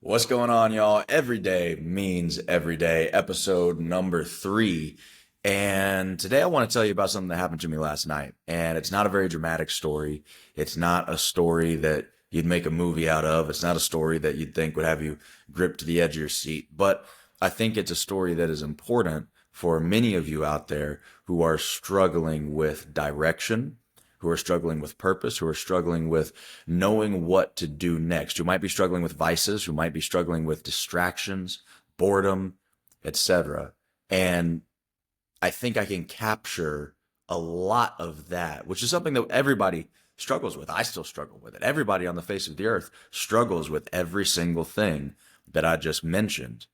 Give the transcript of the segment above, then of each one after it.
What's going on, y'all? Every day means every day, episode number 3. And today I want to tell you about something that happened to me last night. And it's not a very dramatic story. It's not a story that you'd make a movie out of. It's not a story that you'd think would have you gripped to the edge of your seat. But I think it's a story that is important for many of you out there who are struggling with direction, who are struggling with purpose, who are struggling with knowing what to do next, who might be struggling with vices, who might be struggling with distractions, boredom, etc. And I think I can capture a lot of that, which is something that everybody struggles with. I still struggle with it. Everybody on the face of the earth struggles with every single thing that I just mentioned.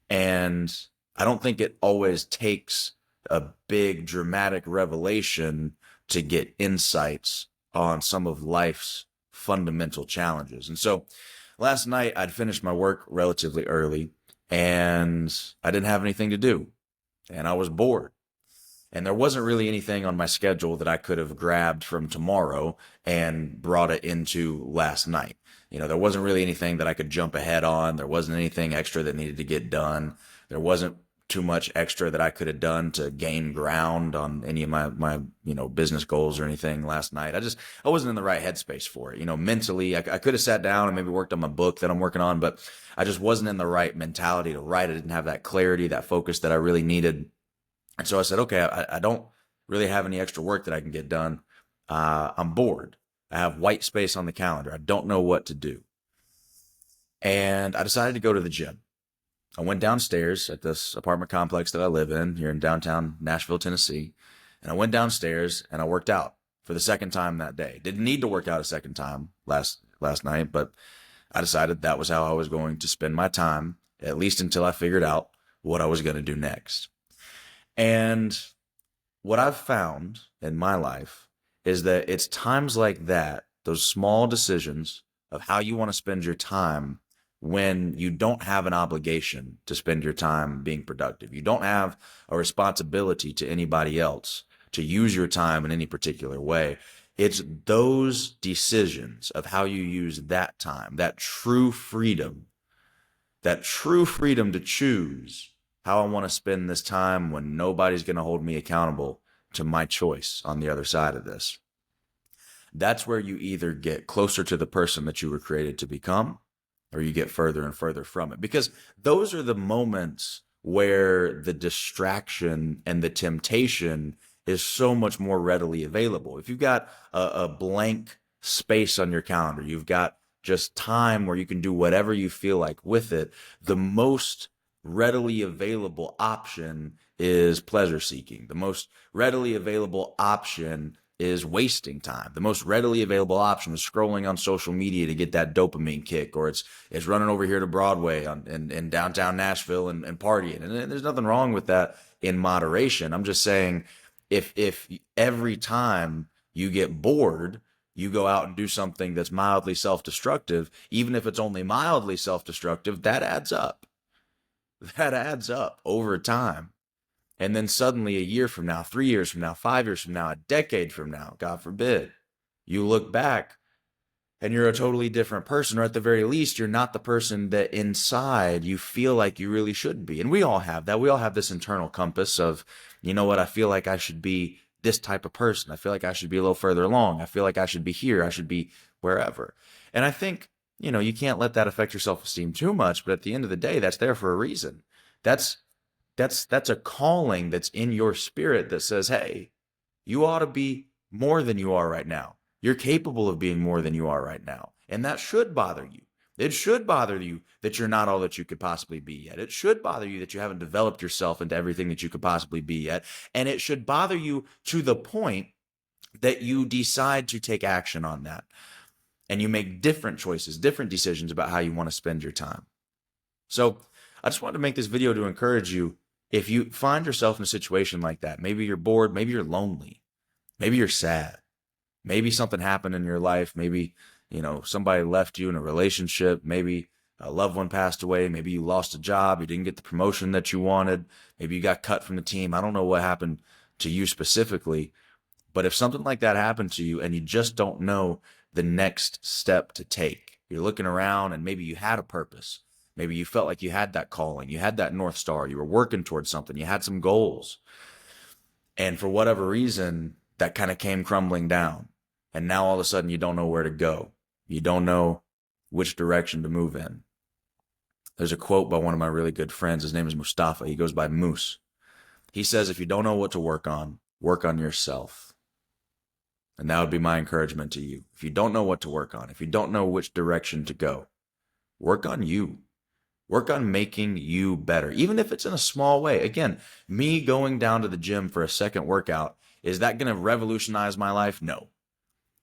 And I don't think it always takes a big dramatic revelation to get insights on some of life's fundamental challenges. And so last night I'd finished my work relatively early and I didn't have anything to do and I was bored. And there wasn't really anything on my schedule that I could have grabbed from tomorrow and brought it into last night. There wasn't really anything that I could jump ahead on. There wasn't anything extra that needed to get done. There wasn't too much extra that I could have done to gain ground on any of my business goals or anything last night. I wasn't in the right headspace for it. Mentally, I could have sat down and maybe worked on my book that I'm working on, but I just wasn't in the right mentality to write. I didn't have that clarity, that focus that I really needed. And so I said, okay, I don't really have any extra work that I can get done. I'm bored. I have white space on the calendar. I don't know what to do. And I decided to go to the gym. I went downstairs at this apartment complex that I live in here in downtown Nashville, Tennessee. And I went downstairs and I worked out for the second time that day. Didn't need to work out a second time last night, but I decided that was how I was going to spend my time, at least until I figured out what I was going to do next. And what I've found in my life is that it's times like that, those small decisions of how you want to spend your time when you don't have an obligation to spend your time being productive. You don't have a responsibility to anybody else to use your time in any particular way. It's those decisions of how you use that time, that true freedom to choose how I want to spend this time when nobody's going to hold me accountable to my choice on the other side of this. That's where you either get closer to the person that you were created to become, or you get further and further from it. Because those are the moments where the distraction and the temptation is so much more readily available. If you've got a blank space on your calendar, you've got just time where you can do whatever you feel like with it, the most readily available option is pleasure seeking. The most readily available option is wasting time. The most readily available option is scrolling on social media to get that dopamine kick, or it's running over here to Broadway in downtown Nashville and partying. And there's nothing wrong with that in moderation. I'm just saying if every time you get bored, you go out and do something that's mildly self-destructive, even if it's only mildly self-destructive, that adds up. That adds up over time. And then suddenly a year from now, 3 years from now, 5 years from now, a decade from now, God forbid, you look back and you're a totally different person, or at the very least, you're not the person that inside you feel like you really should be. And we all have that. We all have this internal compass of, you know what, I feel like I should be this type of person. I feel like I should be a little further along. I feel like I should be here. I should be wherever. And I think, you can't let that affect your self-esteem too much, but at the end of the day, that's there for a reason. That's a calling that's in your spirit that says, hey, you ought to be more than you are right now. You're capable of being more than you are right now. And that should bother you. It should bother you that you're not all that you could possibly be yet. It should bother you that you haven't developed yourself into everything that you could possibly be yet. And it should bother you to the point that you decide to take action on that. And you make different choices, different decisions about how you want to spend your time. So I just wanted to make this video to encourage you. If you find yourself in a situation like that, maybe you're bored, maybe you're lonely, maybe you're sad, maybe something happened in your life, maybe, somebody left you in a relationship, maybe a loved one passed away, maybe you lost a job, you didn't get the promotion that you wanted, maybe you got cut from the team. I don't know what happened to you specifically, but if something like that happened to you and you just don't know the next step to take, You're looking around and maybe you had a purpose. Maybe you felt like you had that calling. You had that North Star. You were working towards something. You had some goals. And for whatever reason, that kind of came crumbling down. And now all of a sudden you don't know where to go. You don't know which direction to move in. There's a quote by one of my really good friends. His name is Mustafa. He goes by Moose. He says, if you don't know what to work on yourself. And that would be my encouragement to you. If you don't know what to work on, if you don't know which direction to go, work on you. Work on making you better, even if it's in a small way. Again, me going down to the gym for a second workout, is that going to revolutionize my life? No.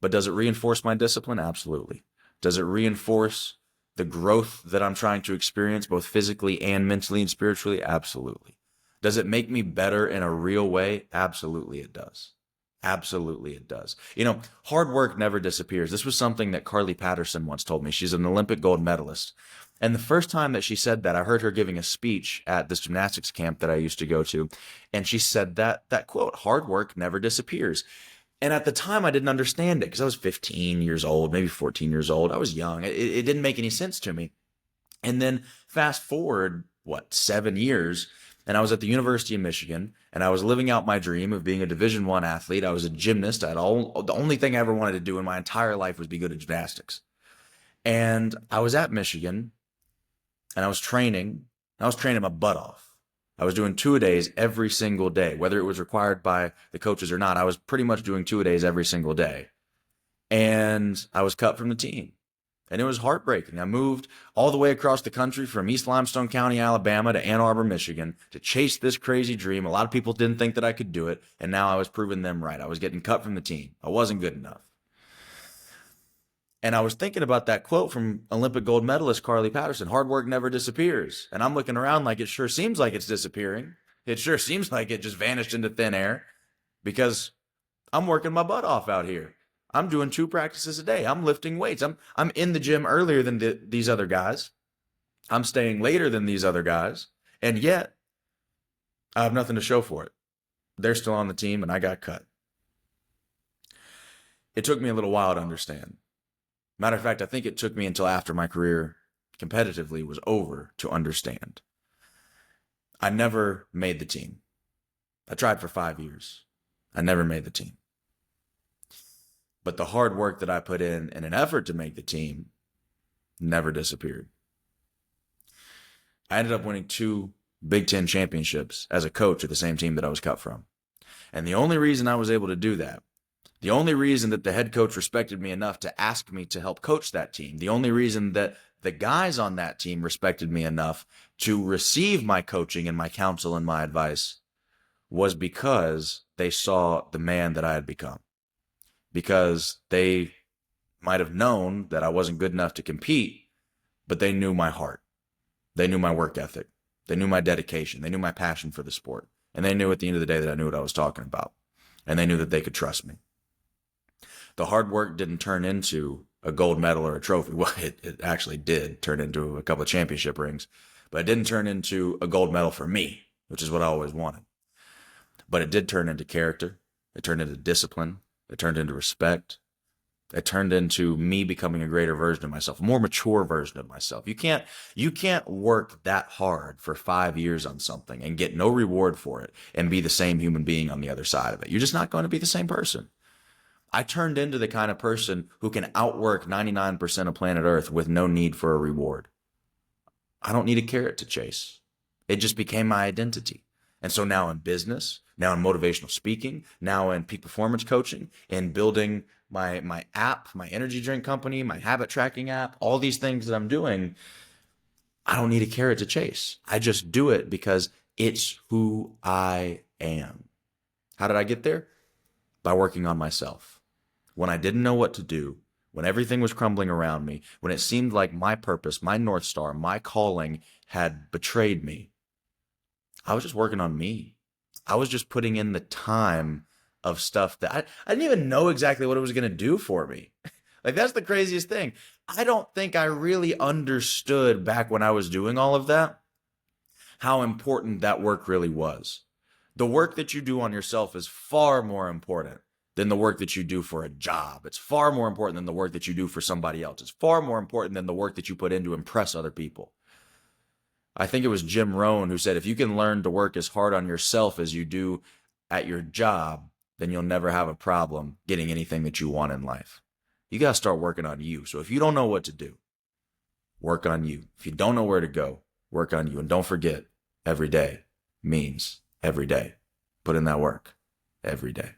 But does it reinforce my discipline? Absolutely. Does it reinforce the growth that I'm trying to experience, both physically and mentally and spiritually? Absolutely. Does it make me better in a real way? Absolutely it does. Absolutely it does. You know, hard work never disappears. This was something that Carly Patterson once told me. She's an Olympic gold medalist. And the first time that she said that, I heard her giving a speech at this gymnastics camp that I used to go to. And she said that quote, hard work never disappears. And at the time, I didn't understand it because I was 15 years old, maybe 14 years old. I was young. It didn't make any sense to me. And then fast forward, 7 years, and I was at the University of Michigan, and I was living out my dream of being a Division I athlete. I was a gymnast. The only thing I ever wanted to do in my entire life was be good at gymnastics. And I was at Michigan, and I was training. I was training my butt off. I was doing two-a-days every single day, whether it was required by the coaches or not. I was pretty much doing two-a-days every single day. And I was cut from the team. And it was heartbreaking. I moved all the way across the country from East Limestone County, Alabama to Ann Arbor, Michigan to chase this crazy dream. A lot of people didn't think that I could do it. And now I was proving them right. I was getting cut from the team. I wasn't good enough. And I was thinking about that quote from Olympic gold medalist Carly Patterson, hard work never disappears. And I'm looking around like it sure seems like it's disappearing. It sure seems like it just vanished into thin air because I'm working my butt off out here. I'm doing 2 practices a day. I'm lifting weights. I'm in the gym earlier than these other guys. I'm staying later than these other guys. And yet, I have nothing to show for it. They're still on the team and I got cut. It took me a little while to understand. Matter of fact, I think it took me until after my career competitively was over to understand. I never made the team. I tried for 5 years. I never made the team. But the hard work that I put in an effort to make the team never disappeared. I ended up winning 2 Big Ten championships as a coach of the same team that I was cut from. And the only reason I was able to do that, the only reason that the head coach respected me enough to ask me to help coach that team, the only reason that the guys on that team respected me enough to receive my coaching and my counsel and my advice was because they saw the man that I had become. Because they might have known that I wasn't good enough to compete, but they knew my heart. They knew my work ethic. They knew my dedication. They knew my passion for the sport. And they knew at the end of the day that I knew what I was talking about. And they knew that they could trust me. The hard work didn't turn into a gold medal or a trophy. Well, it actually did turn into a couple of championship rings, but it didn't turn into a gold medal for me, which is what I always wanted. But it did turn into character. It turned into discipline. It turned into respect. It turned into me becoming a greater version of myself, a more mature version of myself. You can't work that hard for 5 years on something and get no reward for it and be the same human being on the other side of it. You're just not going to be the same person. I turned into the kind of person who can outwork 99% of planet Earth with no need for a reward. I don't need a carrot to chase. It just became my identity. And so now in business, now in motivational speaking, now in peak performance coaching, in building my app, my energy drink company, my habit tracking app, all these things that I'm doing, I don't need a carrot to chase. I just do it because it's who I am. How did I get there? By working on myself. When I didn't know what to do, when everything was crumbling around me, when it seemed like my purpose, my North Star, my calling had betrayed me, I was just working on me. I was just putting in the time of stuff that I didn't even know exactly what it was going to do for me. Like, that's the craziest thing. I don't think I really understood back when I was doing all of that, how important that work really was. The work that you do on yourself is far more important than the work that you do for a job. It's far more important than the work that you do for somebody else. It's far more important than the work that you put in to impress other people. I think it was Jim Rohn who said, if you can learn to work as hard on yourself as you do at your job, then you'll never have a problem getting anything that you want in life. You got to start working on you. So if you don't know what to do, work on you. If you don't know where to go, work on you. And don't forget, every day means every day. Put in that work every day.